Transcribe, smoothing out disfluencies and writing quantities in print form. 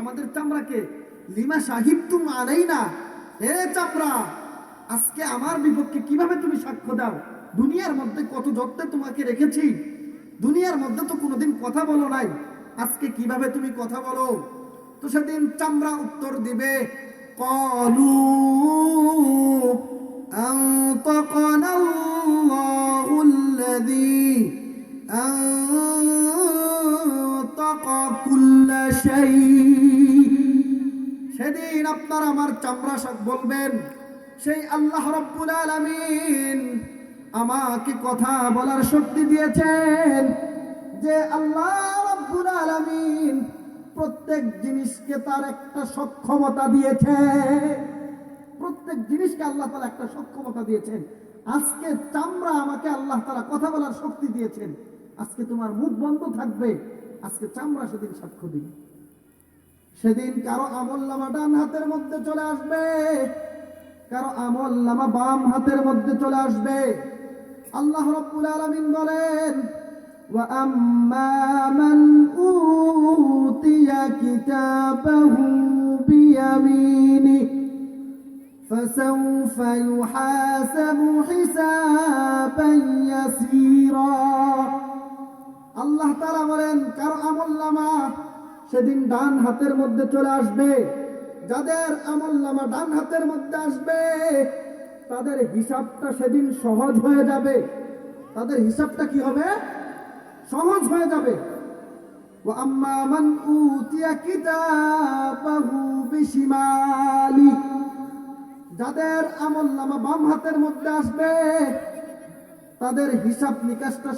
আমাদের চামড়াকে, লিমা শাহিদতুম আলাইনা, হে চামড়া আজকে আমার বিপক্ষে কিভাবে তুমি সাক্ষ্য দাও? দুনিয়ার মধ্যে কত যত্নে তোমাকে রেখেছি, দুনিয়ার মধ্যে তো কোনোদিন কথা বলো নাই, আজকে কিভাবে তুমি কথা বলো? তো সেদিন চামড়া উত্তর দিবে, ক্বালু আনতাকানা আল্লাহুল্লাযী আনতাকা কুল্লা শাই। সেদিন আপনার আমার চামড়া বলবেন, সেই আল্লাহ রাব্বুল আলামিন আমাকে কথা বলার শক্তি দিয়েছেন, যে আল্লাহ রাব্বুল আলামিন প্রত্যেক জিনিসকে তার একটা সক্ষমতা দিয়েছে, প্রত্যেক জিনিসকে আল্লাহ তাআলা একটা সক্ষমতা দিয়েছেন। আজকে চামড়া আমাকে আল্লাহ তাআলা কথা বলার শক্তি দিয়েছেন, আজকে তোমার মুখ বন্ধ থাকবে। আজকে চামড়া সেদিন সাক্ষ্য দিবে। সেদিন কারো আমলনামা ডান হাতের মধ্যে চলে আসবে, কারো আমলনামা বাম হাতের মধ্যে চলে আসবে। আল্লাহ রাব্বুল আলামিন বলেন, ওয়া আম্মা মান উতিয়া কিতাবাহু বিয়ামিনি ফাসাউফা ইউহাসাবু হিসাবান ইয়াসীরা। আল্লাহ তাআলা বলেন, কারো আমলনামা সেদিন ডান হাতের মধ্যে চলে আসবে। যাদের আমলনামা ডান হাতের মধ্যে আসবে তাদের হিসাবটা সেদিন সহজ হয়ে যাবে। তাদের হিসাবটা কি হবে? সহজ হয়ে যাবে। ওয়া আম্মা মান উতিয়া কিতাবাহু বিশিমালি, যাদের আমলনামা বাম হাতের মধ্যে আসবে তাদের হিসাব নিকাশটা